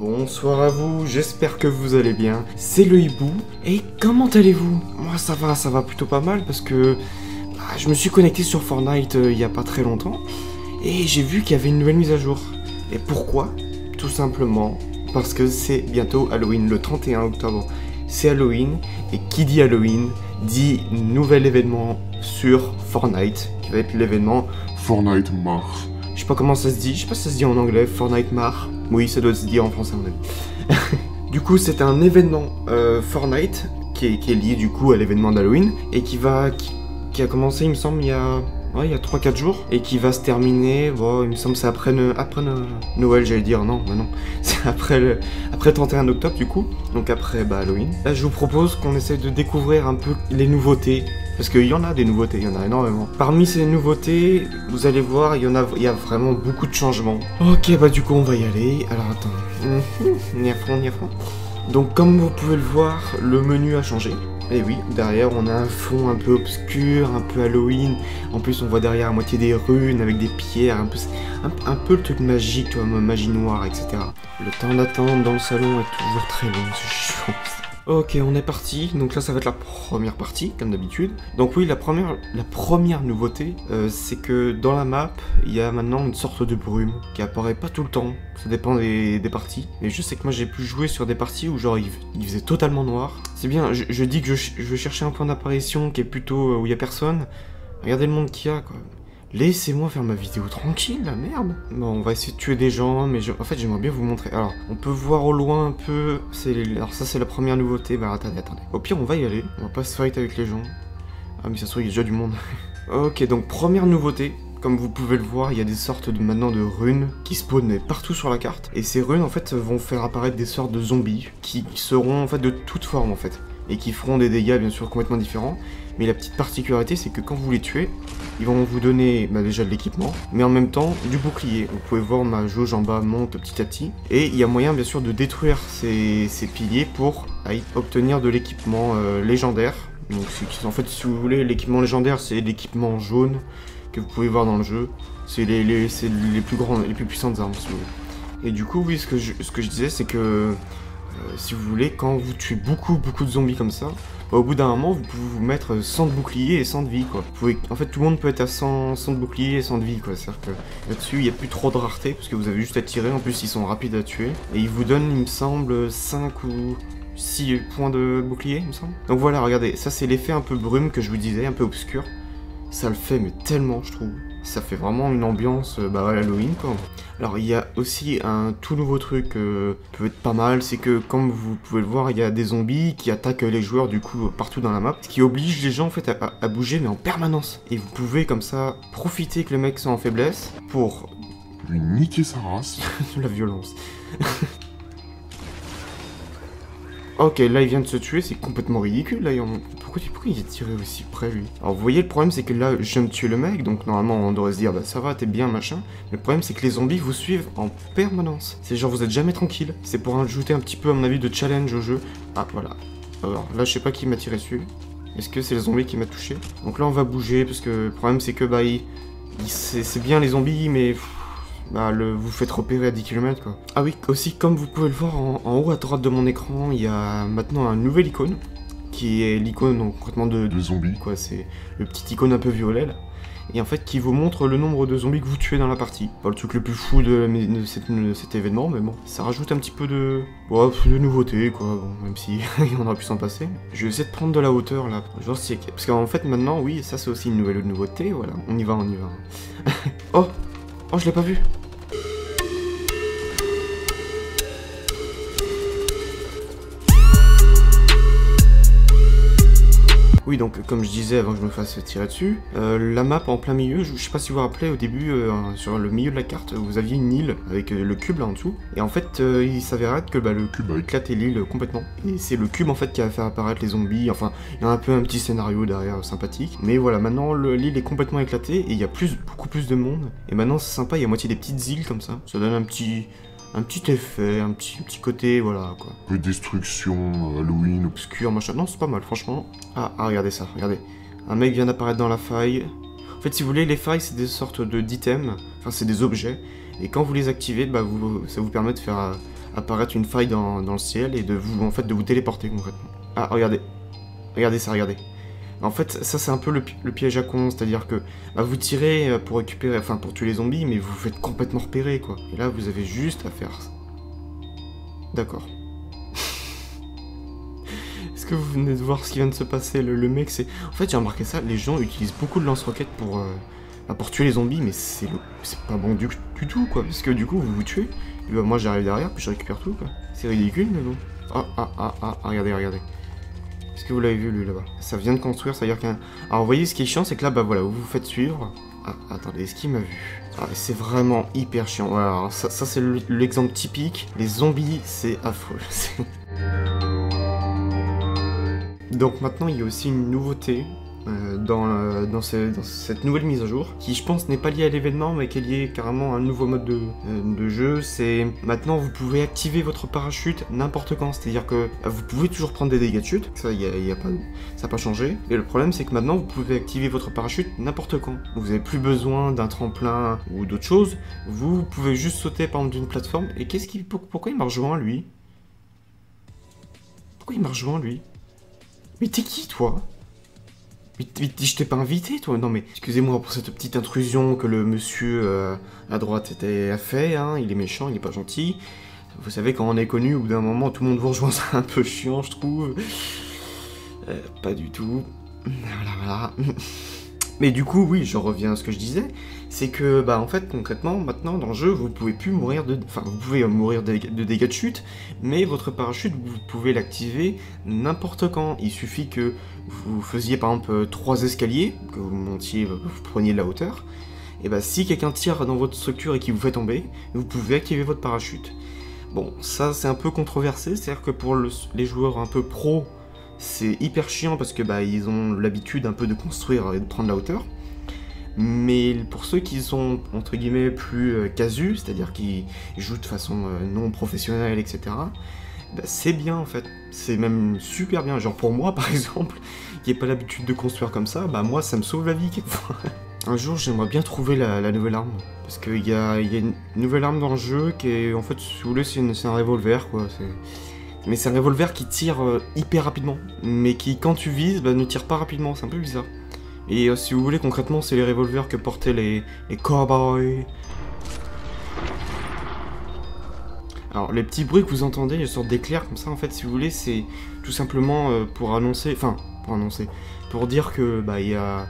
Bonsoir à vous, j'espère que vous allez bien. C'est le hibou. Et comment allez-vous? Moi ça va plutôt pas mal parce que je me suis connecté sur Fortnite il y a pas très longtemps et j'ai vu qu'il y avait une nouvelle mise à jour. Et pourquoi? Tout simplement parce que c'est bientôt Halloween, le 31 octobre. C'est Halloween et qui dit Halloween dit nouvel événement sur Fortnite qui va être l'événement Fortnite Mars. Je sais pas comment ça se dit, je sais pas si ça se dit en anglais, Fortnite Mars. Oui, ça doit se dire en français en anglais. Du coup, c'est un événement Fortnite qui est lié du coup à l'événement d'Halloween et qui a commencé, il me semble, il y a 3-4 jours et qui va se terminer, bon, il me semble c'est après Noël, j'allais dire, non, bah non, c'est après le 31 octobre du coup, donc après Halloween. Là, je vous propose qu'on essaie de découvrir un peu les nouveautés. Parce qu'il y en a des nouveautés, il y en a énormément. Parmi ces nouveautés, vous allez voir, il y a vraiment beaucoup de changements. Ok, du coup on va y aller. Alors attends. On y a fond. Donc comme vous pouvez le voir, le menu a changé. Et oui, derrière on a un fond un peu obscur, un peu Halloween. En plus on voit derrière à moitié des runes avec des pierres, un peu le truc magique, tu vois, magie noire, etc. Le temps d'attente dans le salon est toujours très long, c'est chiant. Ok, on est parti, donc là ça va être la première partie, comme d'habitude. Donc oui, la première nouveauté, c'est que dans la map, il y a maintenant une sorte de brume qui apparaît pas tout le temps, ça dépend des parties. Mais je sais que moi j'ai pu jouer sur des parties où genre il faisait totalement noir. C'est bien, je dis que je veux chercher un point d'apparition qui est plutôt où il y a personne. Regardez le monde qu'il y a, quoi. Laissez-moi faire ma vidéo tranquille, la merde. Bon, on va essayer de tuer des gens, mais en fait, j'aimerais bien vous montrer. Alors, on peut voir au loin un peu. Alors ça, c'est la première nouveauté. Attendez. Au pire, on va y aller. On va pas se fight avec les gens. Ah, mais ça se trouve, il y a déjà du monde. Ok, donc première nouveauté. Comme vous pouvez le voir, il y a des sortes maintenant de runes qui spawnent partout sur la carte. Et ces runes, en fait, vont faire apparaître des sortes de zombies qui seront, en fait, de toutes formes, en fait. Et qui feront des dégâts, bien sûr, complètement différents. Mais la petite particularité, c'est que quand vous les tuez, ils vont vous donner déjà de l'équipement, mais en même temps du bouclier. Vous pouvez voir ma jauge en bas monte petit à petit. Et il y a moyen bien sûr de détruire ces piliers pour obtenir de l'équipement légendaire. Donc en fait, si vous voulez, l'équipement légendaire, c'est l'équipement jaune que vous pouvez voir dans le jeu. C'est les plus grandes, les plus puissantes armes, si vous voulez. Et du coup, oui, ce que je disais, c'est que si vous voulez, quand vous tuez beaucoup de zombies comme ça, au bout d'un moment, vous pouvez vous mettre 100 de bouclier et 100 de vie, quoi. En fait, tout le monde peut être à 100 de bouclier et 100 de vie, quoi. C'est-à-dire que là-dessus, il n'y a plus trop de rareté, parce que vous avez juste à tirer. En plus, ils sont rapides à tuer. Et ils vous donnent, il me semble, 5 ou 6 points de bouclier, il me semble. Donc voilà, regardez, ça c'est l'effet un peu brume que je vous disais, un peu obscur. Ça le fait, mais tellement, je trouve. Ça fait vraiment une ambiance Halloween, quoi. Alors il y a aussi un tout nouveau truc peut être pas mal, c'est que comme vous pouvez le voir, il y a des zombies qui attaquent les joueurs du coup partout dans la map, ce qui oblige les gens en fait à bouger mais en permanence. Et vous pouvez comme ça profiter que les mecs sont en faiblesse pour lui niquer sa race. La violence. Ok, là il vient de se tuer, c'est complètement ridicule là. Pourquoi il est tiré aussi près lui? Alors vous voyez, le problème c'est que là je viens de tuer le mec, donc normalement on devrait se dire ça va, t'es bien machin. Mais le problème c'est que les zombies vous suivent en permanence. C'est genre vous êtes jamais tranquille. C'est pour ajouter un petit peu à mon avis de challenge au jeu. Ah voilà. Alors là je sais pas qui m'a tiré dessus. Est-ce que c'est le zombie qui m'a touché? Donc là on va bouger parce que le problème c'est que c'est bien les zombies mais vous faites repérer à 10 km quoi. Ah oui, aussi comme vous pouvez le voir en haut à droite de mon écran, il y a maintenant un nouvel icône, qui est l'icône concrètement de zombies. Quoi, c'est le petit icône un peu violet là. Et en fait qui vous montre le nombre de zombies que vous tuez dans la partie. Pas le truc le plus fou de cet événement, mais bon, ça rajoute un petit peu de nouveauté quoi, bon, même si on aurait pu s'en passer. Je vais essayer de prendre de la hauteur là, genre parce qu'en fait maintenant, oui, ça c'est aussi une nouvelle nouveauté, voilà, on y va. Oh, je l'ai pas vu. Oui, donc comme je disais avant que je me fasse tirer dessus, la map en plein milieu, je sais pas si vous vous rappelez, au début, sur le milieu de la carte, vous aviez une île avec le cube là en dessous, et en fait, il s'avérait que le cube a éclaté l'île complètement, et c'est le cube en fait qui a fait apparaître les zombies, enfin, il y a un peu un petit scénario derrière sympathique, mais voilà, maintenant l'île est complètement éclatée, et il y a beaucoup plus de monde, et maintenant c'est sympa, il y a moitié des petites îles comme ça donne un petit effet, un petit côté, voilà, quoi. Un peu de destruction, Halloween. Obscur, machin. Non, c'est pas mal, franchement. Ah, regardez ça, regardez. Un mec vient d'apparaître dans la faille. En fait, si vous voulez, les failles, c'est des sortes d'items. Enfin, c'est des objets. Et quand vous les activez, ça vous permet de faire apparaître une faille dans le ciel et de vous téléporter concrètement. Ah, regardez. Regardez ça, regardez. En fait, ça c'est un peu le piège à con, c'est-à-dire que bah, vous tirez pour récupérer, enfin pour tuer les zombies, mais vous vous faites complètement repérer, quoi. Et là, vous avez juste à faire ça. D'accord. Est-ce que vous venez de voir ce qui vient de se passer? Le mec, c'est... En fait, j'ai remarqué ça, les gens utilisent beaucoup de lance-roquettes pour tuer les zombies, mais c'est pas bon du tout, quoi. Parce que du coup, vous vous tuez, et bah, moi j'arrive derrière, puis je récupère tout, quoi. C'est ridicule, mais bon. Ah, regardez, regardez. Est-ce que vous l'avez vu, lui, là-bas? Ça vient de construire, ça veut dire qu'un... Alors, vous voyez, ce qui est chiant, c'est que là, bah voilà, vous vous faites suivre. Ah, attendez, est-ce qu'il m'a vu? Ah, c'est vraiment hyper chiant. Voilà, alors ça c'est l'exemple typique. Les zombies, c'est affreux. Donc maintenant, il y a aussi une nouveauté dans cette nouvelle mise à jour, qui je pense n'est pas liée à l'événement, mais qui est liée carrément à un nouveau mode de jeu. C'est maintenant vous pouvez activer votre parachute n'importe quand, c'est-à-dire que vous pouvez toujours prendre des dégâts de chute, ça n'a pas changé. Et le problème c'est que maintenant vous pouvez activer votre parachute n'importe quand. Vous n'avez plus besoin d'un tremplin ou d'autre chose, vous pouvez juste sauter par exemple d'une plateforme. Et pourquoi il m'a rejoint lui? Pourquoi il m'a rejoint lui? Mais t'es qui toi? Mais je t'ai pas invité, toi. Non mais, excusez-moi pour cette petite intrusion que le monsieur à droite a fait, hein. Il est méchant, il est pas gentil. Vous savez, quand on est connu, au bout d'un moment, tout le monde vous rejoint, c'est un peu chiant, je trouve. Pas du tout. Voilà. Mais du coup, oui, je reviens à ce que je disais. C'est que, bah, en fait, concrètement, maintenant, dans le jeu, vous pouvez plus mourir de... Enfin, vous pouvez mourir de dégâts de chute, mais votre parachute, vous pouvez l'activer n'importe quand. Il suffit que vous faisiez, par exemple, 3 escaliers, que vous montiez, vous preniez de la hauteur. Et bah, si quelqu'un tire dans votre structure et qu'il vous fait tomber, vous pouvez activer votre parachute. Bon, ça, c'est un peu controversé, c'est-à-dire que pour les joueurs un peu pros, c'est hyper chiant parce que bah, ils ont l'habitude un peu de construire et de prendre la hauteur. Mais pour ceux qui sont entre guillemets plus casus, c'est-à-dire qui jouent de façon non professionnelle, etc., bah, c'est bien en fait. C'est même super bien. Genre pour moi par exemple, qui n'ai pas l'habitude de construire comme ça, bah moi ça me sauve la vie quelquefois. Un jour j'aimerais bien trouver la nouvelle arme. Parce qu'il y a une nouvelle arme dans le jeu qui est en fait, si vous voulez, c'est un revolver quoi. Mais c'est un revolver qui tire hyper rapidement, mais qui, quand tu vises, bah, ne tire pas rapidement, c'est un peu bizarre. Et si vous voulez, concrètement, c'est les revolvers que portaient les cowboys. Alors, les petits bruits que vous entendez, les sortes d'éclairs comme ça, en fait, si vous voulez, c'est tout simplement pour dire que, bah, il y a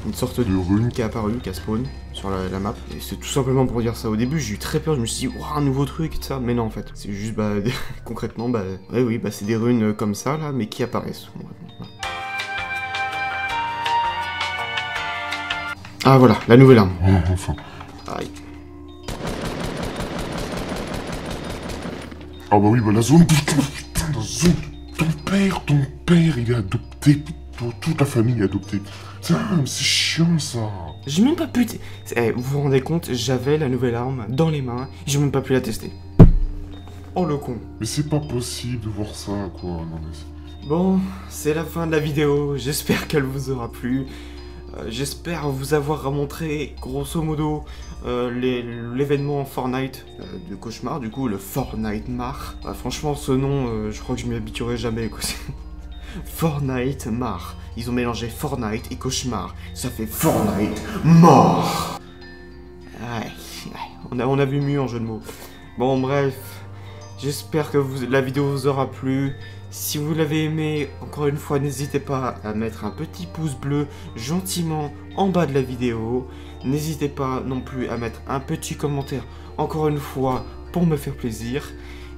une sorte de rune qui est apparue, qui a spawn sur la map. Et c'est tout simplement pour dire ça. Au début, j'ai eu très peur, je me suis dit, waouh, un nouveau truc et tout ça. Mais non, en fait, c'est juste, bah, concrètement, bah, oui, bah, c'est des runes comme ça, là, mais qui apparaissent. Ah, voilà, la nouvelle arme. Oh, enfin. Aïe. Ah bah oui, bah la zone... Putain, la zone... Ton père, il est adopté. Toute la famille est adoptée. C'est chiant, ça. J'ai même pas pu... vous vous rendez compte, j'avais la nouvelle arme dans les mains, j'ai même pas pu la tester. Oh le con. Mais c'est pas possible de voir ça, quoi. Non, mais... Bon, c'est la fin de la vidéo, j'espère qu'elle vous aura plu. J'espère vous avoir montré, grosso modo, l'événement Fortnite de Cauchemar, du coup, le Fortnite Mar. Franchement, ce nom, je crois que je m'y habituerai jamais, quoi. Fortnite Mar. Ils ont mélangé Fortnite et Cauchemar. Ça fait Fortnite mort. Ouais, on a vu mieux en jeu de mots. Bon, bref. J'espère que la vidéo vous aura plu. Si vous l'avez aimé, encore une fois, n'hésitez pas à mettre un petit pouce bleu gentiment en bas de la vidéo. N'hésitez pas non plus à mettre un petit commentaire, encore une fois, pour me faire plaisir.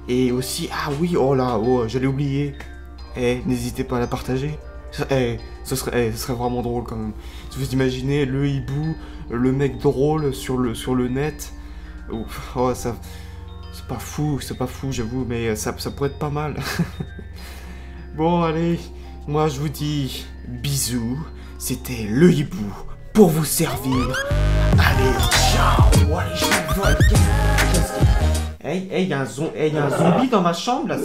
Et aussi, ah oui, j'allais oublier. N'hésitez pas à la partager. Ce serait vraiment drôle quand même. Si vous imaginez le hibou, le mec drôle sur le net. Oh, ça... C'est pas fou, j'avoue, mais ça pourrait être pas mal. Bon, allez, moi je vous dis bisous. C'était le hibou pour vous servir. Allez, ciao. Hey, y a un zombie dans ma chambre là.